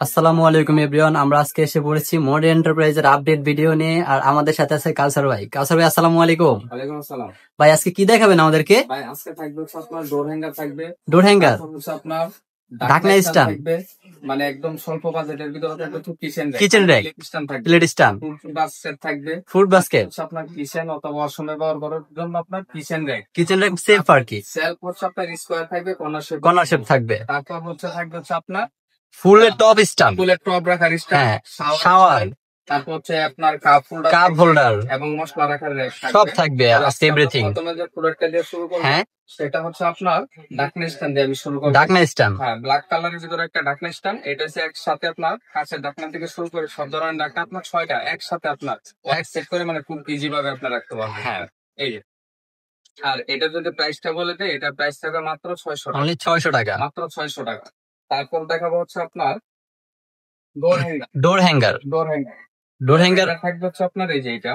আসসালামু আলাইকুম এভরিওয়ান, আমরা আজকে এসে পড়েছি মোড এন্টারপ্রাইজের আপডেট ভিডিও নিয়ে। আর আমাদের সাথে আছে কাউসার ভাই। কাউসার ভাই আসসালামু আলাইকুম। ওয়ালাইকুম আসসালাম। ভাই আজকে কি দেখাবেন আমাদেরকে? ভাই আজকে থাকবে হচ্ছে আপনার ডোর হ্যাঙ্গার থাকবে, ডোর হ্যাঙ্গার, তারপর হচ্ছে আপনার ঢাকনা স্ট্যান্ড থাকবে, মানে একদম স্বল্প বাজেটের ভিতরে থাকবে তো কিচেন কিচেন র্যাক, স্ট্যান্ড থাকবে, প্লেট স্ট্যান্ড, ফুড বাস্কেট থাকবে, ফুড বাস্কেট, হচ্ছে আপনার কিচেন অথবা ওয়াশরুমে ব্যবহার করার জন্য আপনার kitchen rack, kitchen rack safe আর কি। সেলফ হচ্ছে আপনার স্কোয়ার থাকবে, কর্নার শেপ থাকবে। তারপর থাকবে আপনার ফুলের টপ স্ট্যান্ড, ফুলের টপ রাখার হ্যাঁ, স্ট্যান্ড, শাওয়ার, তারপর হচ্ছে আপনার কাপ হোল্ডার এবং মশলা রাখার র্যাক সব থাকবে। এভরিথিং। প্রথমে যে প্রোডাক্টটা দিয়ে শুরু করব, হ্যাঁ, সেটা হচ্ছে আপনার ঢাকনা স্ট্যান্ড দিয়ে আমি শুরু করব। ঢাকনা স্ট্যান্ড, হ্যাঁ, ব্ল্যাক কালারের ভিতরে একটা ঢাকনা স্ট্যান্ড, এটা হচ্ছে একসাথে আপনার কাছের ঢাকনা থেকে শুরু করে সব ধরনের ঢাকনা আপনার 6টা একসাথে আপনার এক সেট করে, মানে খুব ইজি ভাবে আপনার রাখতে পারবেন। হ্যাঁ, এই যে। আর এটা যদি প্রাইসটা বলে দেয়, এটা প্রাইস থাকবে মাত্র 600 টাকা, অনলি 600 টাকা, মাত্র 600 টাকা। তারপর দেখাবো হচ্ছে আপনার ডোর হ্যাঙ্গার, ডোর হ্যাঙ্গার, ডোর হ্যাঙ্গার, ডোর হ্যাঙ্গার থাকবে হচ্ছে আপনার এই যে এটা।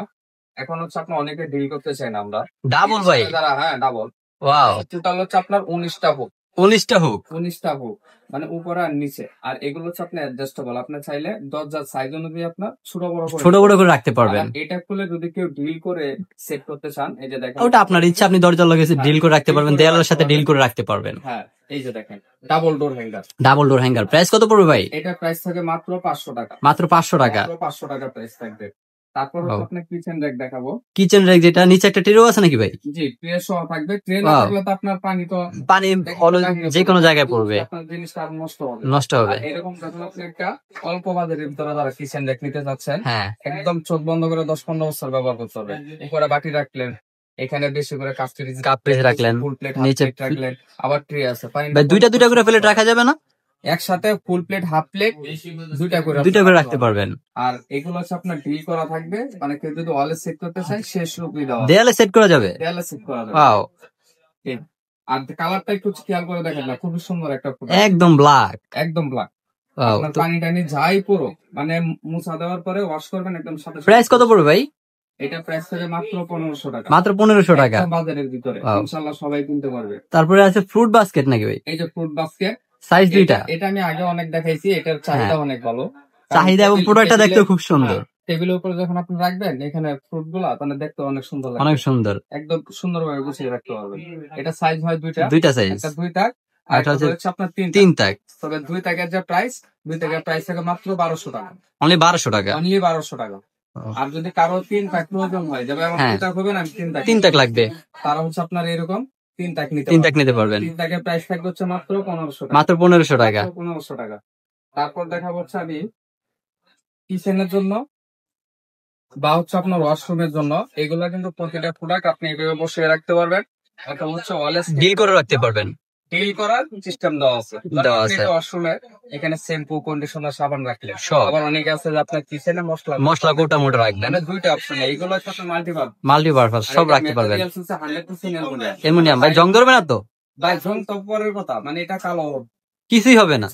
এখন হচ্ছে আপনার অনেকে ডিল করতে চাই না আমরা, ডাবল ভাই, যারা হ্যাঁ ডাবল, ওয়াও, টোটাল হচ্ছে আপনার 19টা হুক, 19টা হুক, 19টা হুক, মানে উপরে আর নিচে। আর এগুলো হচ্ছে আপনার অ্যাডজাস্টেবল, আপনি চাইলে দরজার সাইজ অনুযায়ী আপনার ছোট বড় করে রাখতে পারবেন। আর এটা খুলে যদি কেউ ডিল করে সেট করতে চান, এই যে দেখেন, ওটা আপনার ইচ্ছা, আপনি দরজার লগে ডিল করে রাখতে পারবেন, দেয়ালের সাথে ডিল করে রাখতে পারবেন। হ্যাঁ, এই যে দেখেন double door hanger, double door hanger price কত পড়বে ভাই? এটা প্রাইস থাকে মাত্র 500 টাকা, মাত্র 500 টাকা, মাত্র 500 টাকা প্রাইস থাকবে। তারপর হচ্ছে আপনার কিচেন র্যাক দেখাবো। কিচেন র্যাক, যেটা নিচে একটা ট্রেও আছে নাকি ভাই? জি, ট্রে সহ থাকবে। ট্রে না থাকলে তো আপনার পানি যে কোনো জায়গায় পড়বে, আপনার জিনিসটা আর নষ্ট হবে। এরকম যখন আপনি একটা অল্প বাজারের ভিতরে যারা কিচেন র্যাক নিতে যাচ্ছেন, হ্যাঁ, একদম চোখ বন্ধ করে 10-15 বছর ব্যবহার করতে হবে। উপরে বাটি রাখলেন, এখানে বেশি করে কাপ প্লেট রাখলেন, ফুল প্লেট নিচে রাখলেন, আবার ট্রে আছে ভাই দুইটা দুইটা করে প্লেট রাখা যাবে না? একসাথে ফুল প্লেট হাফ প্লেট দুইটা করে রাখতে পারবেন। আর এগুলো হচ্ছে আপনার ডিল করা থাকবে, মানে কেউ যদি ওয়ালে সেট করতে চায় সে সুবিধা হবে, দেয়ালে সেট করা যাবে, দেয়ালে সেট করা যাবে। ওয়াও, আর কালারটা একটু খেয়াল করে দেখেন না, খুবই সুন্দর একটা একদম ব্ল্যাক, একদম ব্ল্যাক। ওয়াও, আপনার পানি টানি যাই পুরো, মানে মুছা দেওয়ার পরে ওয়াশ করবেন একদম সাথে। প্রাইস কত পড়বে ভাই? এটা প্রাইস থাকে মাত্র 1500 টাকা, মাত্র 1500 টাকা, বাজারের ভিতরে ইনশাআল্লাহ সবাই কিনতে পারবে। তারপরে আছে ফ্রুট বাস্কেট নাকি ভাই? এই যে ফ্রুট বাস্কেট, সাইজ দুইটা, এটা আমি আগে অনেক দেখাইছি, এটার চাহিদা অনেক ভালো, চাহিদা এবং প্রোডাক্টটা দেখতে খুব সুন্দর। টেবিলের উপরে যখন আপনি রাখবেন, এখানে ফ্রুট গুলা মানে দেখতে অনেক সুন্দর লাগে, অনেক সুন্দর, একদম সুন্দরভাবে গুছিয়ে রাখতে পারবেন। এটা সাইজ হয় দুইটা সাইজ, একটা 2 তাক আর একটা হচ্ছে আপনার 3 তাক। তবে 2 তাকের যে প্রাইস, 2 তাকের প্রাইস থাকে মাত্র 1200 টাকা, অনলি 1200 টাকা, অনলি 1200 টাকা। আর যদি কারো 3 তাক প্রয়োজন হয়, যাবে আমার 2 তাক হবে না, আমি 3 তাক লাগবে, তারা হচ্ছে আপনার এরকম 3 তাক নিতে পারবেন। 3 তাকের প্রাইস থাকবে হচ্ছে মাত্র 1500 টাকা, মাত্র 1500 টাকা, 1500 টাকা। তারপর দেখাবো হচ্ছে আমি কিচেনের জন্য বা হচ্ছে আপনার ওয়াশরুমের জন্য, এগুলা কিন্তু প্রতিটা প্রোডাক্ট আপনি এভাবে বসিয়ে রাখতে পারবেন, এটা হচ্ছে ওয়ালেস ডিল করে রাখতে পারবেন, ডিল করার সিস্টেম দেওয়া আছে। ওয়াশরুমে এখানে শ্যাম্পু কন্ডিশনার সাবান রাখলে সব। আবার অনেকে আছে যে আপনার কিচেনে মশলা কোটা মোটা রাখবেন, মানে দুইটা অপশন, এইগুলো হচ্ছে আপনার মাল্টিপারপাস সব রাখতে পারবেন। 100% অ্যালুমিনিয়াম ভাই, জং ধরবে না তো? ভাই জং তো পরের কথা, মানে এটা কালো কিছুই হবে না।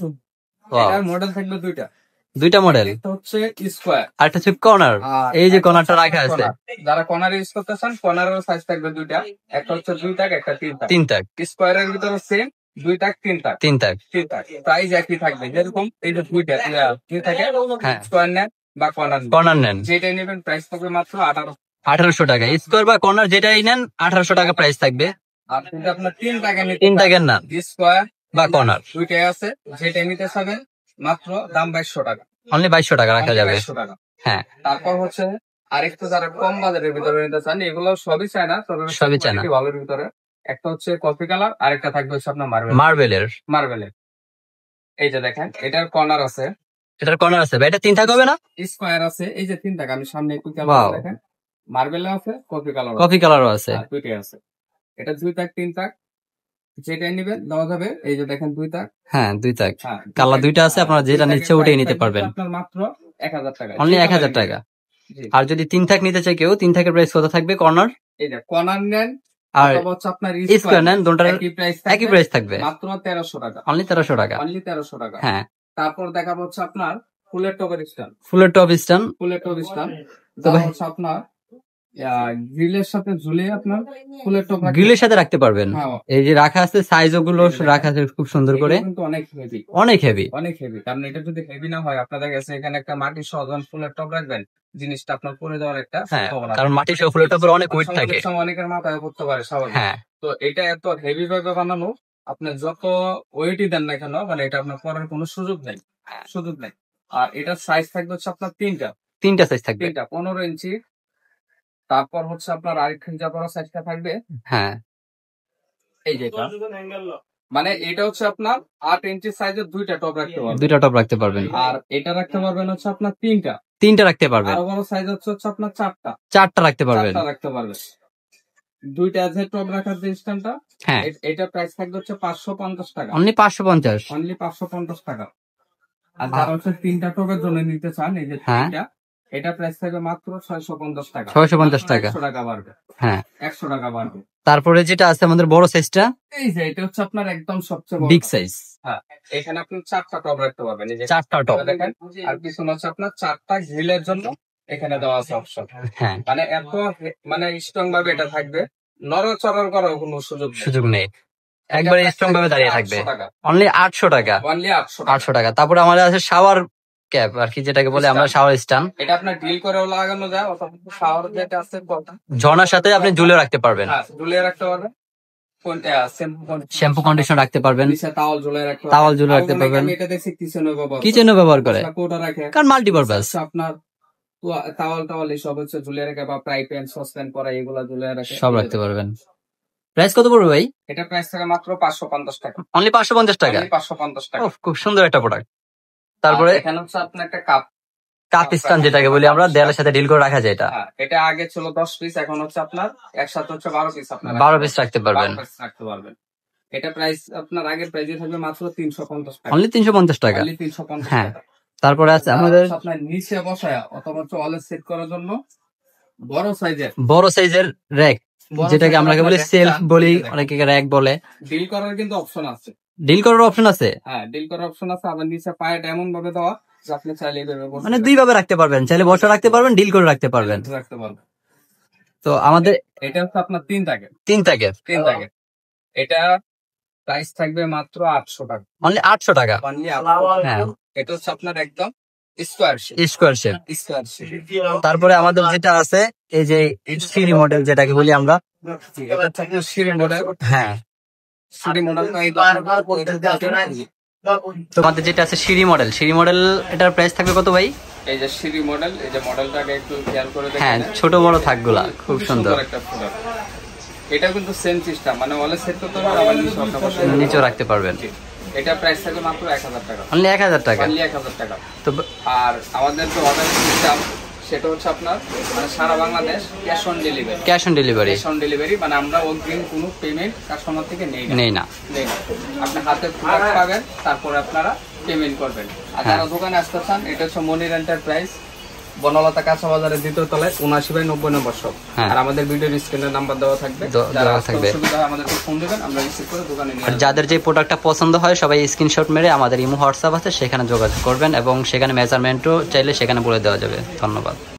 এটার মডেল থাকবে দুইটা মডেল, একটা হচ্ছে স্কোয়ার আর একটা হচ্ছে কর্নার। এই যে কর্নারটা রাখা আছে, যারা কর্নার ইউজ করতে চান কর্নারের সাইজ থাকবে দুইটা, একটা হচ্ছে 2 তাক, একটা 3 তাক। স্কোয়ারের ভিতরে সেম 2 তাক 3 তাক, প্রাইস একই থাকবে। যেরকম এই যে দুইটা কি থাকে, স্কোয়ার নেন বা কর্নার নেন, যেটা নেবেন প্রাইস থাকবে মাত্র 1800 টাকা। স্কোয়ার বা কর্নার যেটাই নেন 1800 টাকা প্রাইস থাকবে। আর কিন্তু আপনার 3 টাকা নিতে, 3 টাকার না, স্কোয়ার বা কর্নার দুইটাই আছে, যেটা নিতে চাবেন মাত্র দাম 2200 টাকা, অনলি 2200 টাকা রাখা যাবে। 2200 টাকা। হ্যাঁ, তারপর হচ্ছে আরেকটু যারা কম বাজারের ভিতরে নিতে চান, এগুলো সবই চায় না, সবই চায় না, ভালোর ভিতরে একটা হচ্ছে কফি কালার, আরেকটা থাকবে হচ্ছে আপনার মার্বেলের। এই যে দেখেন, এটার কর্নার আছে, এটার কর্নার আছে ভাই, এটা 3 টাকা হবে না? স্কোয়ার আছে, এই যে 3 টাকা, আমি সামনে একটু দেখেন, মার্বেল আছে, কফি কালারও আছে, দুইটাই আছে। এটা 2 তাক 3 তাক, যেটাই নিবেন দেওয়া যাবে। এই যে দেখেন 2 তাক, হ্যাঁ 2 তাক, কালার দুইটা আছে, আপনারা যেটা নিচ্ছে ওটাই নিতে পারবেন, আপনার মাত্র 1000 টাকা, অনলি 1000 টাকা। আর যদি 3 তাক নিতে চাই কেউ, 3 তাকের প্রাইস কত থাকবে? কর্নার, এই যে কর্নার নেন আর হচ্ছে আপনার স্কোয়ার নেন, দুটোর একই প্রাইস থাকবে, মাত্র 1300 টাকা, অনলি 1300 টাকা, অনলি 1300 টাকা। হ্যাঁ। তারপর দেখাবো হচ্ছে আপনার ফুলের টপ স্ট্যান্ড, ফুলের টপ স্ট্যান্ড, তো ভাই হচ্ছে আপনার গ্রিলের সাথে ঝুলিয়ে আপনার ফুলের টপ গ্রিলের সাথে রাখতে পারবেন। এই যে রাখা আছে সাইজ গুলো রাখা আছে খুব সুন্দর করে, কিন্তু অনেক হেভি, অনেক হেভি, অনেক হেভি। কারণ এটা যদি হেভি না হয়, আপনাদের কাছে এখানে একটা মাটির সজন ফুলের টপ রাখবেন, জিনিসটা আপনার পরে দেওয়ার একটা কারণ মাটির সহ ফুলের টপের অনেক ওয়েট থাকে, অনেকের মাথায় পড়তে পারে স্বাভাবিক। তো এটা এত হেভি ভাবে বানানো, আপনার যত ওয়েটই দেন না কেন, মানে এটা আপনার পরার কোনো সুযোগ নেই, সুযোগ নেই। আর এটার সাইজ থাকবে হচ্ছে আপনার তিনটা সাইজ থাকবে, 15 ইঞ্চি। তারপর হচ্ছে আপনার আরেকখান বড় সাইজটা থাকবে, এই যে মানে এটা হচ্ছে আপনার 8 ইঞ্চি সাইজের দুইটা টপ রাখতে পারবেন, আর এটা রাখতে পারবেন হচ্ছে আপনার তিনটা রাখতে পারবেন। আর বড় সাইজ হচ্ছে আপনার চারটা রাখতে পারবেন। দুইটা আছে টপ রাখার যে স্ট্যান্ডটা, এটা প্রাইস থাকবে হচ্ছে 550 টাকা, অনলি 550 টাকা। আর যারা হচ্ছে তিনটা টপের জন্য নিতে চান, এই যে তিনটা, এটা প্রাইস থাকবে মাত্র 650 টাকা, 650 টাকা, 100 টাকা বাড়বে, 100 টাকা বাড়বে। তারপরে যেটা আছে আমাদের বড় সাইজটা, এই যে এটা হচ্ছে আপনার একদম সবচেয়ে বড় বিগ সাইজ। এখানে আপনি 4টা টপ রাখতে পারবেন, এই যে 4টা টপ দেখেন। আর পিছনে হচ্ছে আপনার 4টা গ্রিলের জন্য এখানে দেওয়া আছে অপশন। মানে এত মানে স্ট্রং ভাবে এটা থাকবে, নড়াচড়ার করার কোনো সুযোগ নেই, একবারে স্ট্রং ভাবে দাঁড়িয়ে থাকবে। অনলি 800 টাকা, 800 টাকা। তারপরে আমাদের আছে শাওয়ার ক্যাপ আর কি, যেটাকে বলে আমরা শাওয়ার স্ট্যান্ড। এটা আপনার ড্রিল করেও লাগানো যায়, অথবা শাওয়ার যেটা আছে ঝর্ণার সাথে আপনি ঝুলিয়ে রাখতে পারবেন, ঝুলিয়ে রাখতে পারবেন। শ্যাম্পু কন্ডিশনার রাখতে পারবেন, তাওয়াল ঝুলিয়ে রাখতে পারবেন। এটা দেখছি কিচেনে ব্যবহার করে, কারণ মাল্টিপারপাস। আপনার তাওয়াল এসব হচ্ছে ঝুলিয়ে রাখে, বা ফ্রাই প্যান, সসপ্যান করা, এগুলা ঝুলিয়ে রাখে, সব রাখতে পারবেন। প্রাইস কত পড়বে ভাই? এটা প্রাইস থাকে মাত্র 550 টাকা, অনলি 550 টাকা, 550 টাকা। খুব সুন্দর একটা প্রোডাক্ট। তারপরে এখানে হচ্ছে আপনার একটা কাপ স্ট্যান্ড, যেটাকে বলি আমরা, দেয়ালের সাথে ডিল করে রাখা যায়। এটা আগে ছিল 10 পিস, এখন হচ্ছে আপনার একসাথে হচ্ছে 12 পিস, আপনার 12 পিস রাখতে পারবেন। এটা প্রাইস আপনার আগের প্রাইসে থাকবে মাত্র 350 টাকা, অনলি 350 টাকা, 350 টাকা। তারপরে আছে আমাদের আপনার নিচে বসায়া অথবা ওয়ালে সেট করার জন্য বড় সাইজের র‍্যাক, যেটাকে আমরা বলি সেলফ বলি, অনেকে র‍্যাক বলে। ডিল করার কিন্তু অপশন আছে, ডিল করার অপশন আছে, ডিল করার অপশন আছে। আবার নিচে পায়াটা এমন ভাবে দেওয়া যে আপনি চাইলে মানে দুই ভাবে রাখতে পারবেন, চাইলে বসে রাখতে পারবেন, ডিল করে রাখতে পারবেন। তো আমাদের এটা হচ্ছে আপনার তিন থাকে। এটা প্রাইস থাকবে মাত্র 800 টাকা, অনলি 800 টাকা। এটা হচ্ছে আপনার একদম স্কোয়ার শেপ। তারপরে আমাদের যেটা আছে, এই যে সিঁড়ি মডেল, যেটাকে বলি আমরা সিঁড়ি মডেল। সিঁড়ি মডেল তোমাদের যেটা আছে সিঁড়ি মডেল, এটার প্রাইস থাকবে কত ভাই? এই যে সিঁড়ি মডেল, এই যে মডেলটাকে একটু খেয়াল করে দেখেন, ছোট বড় থাকগুলা খুব সুন্দর একটা প্রোডাক্ট। এটা কিন্তু সেম সিস্টেম, মানে ওয়ালে সেট করতে পারবেন, আবার নিচে রাখতে পারবেন। এটা প্রাইস থাকবে মাত্র 1000 টাকা, অনলি 1000 টাকা, অনলি 1000 টাকা। তো আর আমাদের যে অর্ডার সিস্টেম, সেটা হচ্ছে আপনার মানে সারা বাংলাদেশ ক্যাশ অন ডেলিভারি, মানে আমরা অগ্রিম কোনো পেমেন্ট কাস্টমার থেকে নেই না। আপনি হাতে প্রোডাক্ট পাবেন, তারপরে আপনারা পেমেন্ট করবেন। আর যারা দোকানে আসতে চান, এটা হচ্ছে মনির এন্টারপ্রাইজ, বনলতা কাঁচা বাজারের 2য় তলায় 79/90 নম্বর শপ। আর আমাদের ভিডিওর স্ক্রিনের নাম্বার দেওয়া থাকবে, আমাদেরকে ফোন দিবেন, আমরা রিসিভ করে দোকানে নিয়ে আসব। যাদের যে প্রোডাক্টটা পছন্দ হয় সবাই স্ক্রিনশট মেরে আমাদের ইমো হোয়াটসঅ্যাপ আছে, সেখানে যোগাযোগ করবেন, এবং সেখানে মেজারমেন্টও চাইলে সেখানে বলে দেওয়া যাবে। ধন্যবাদ।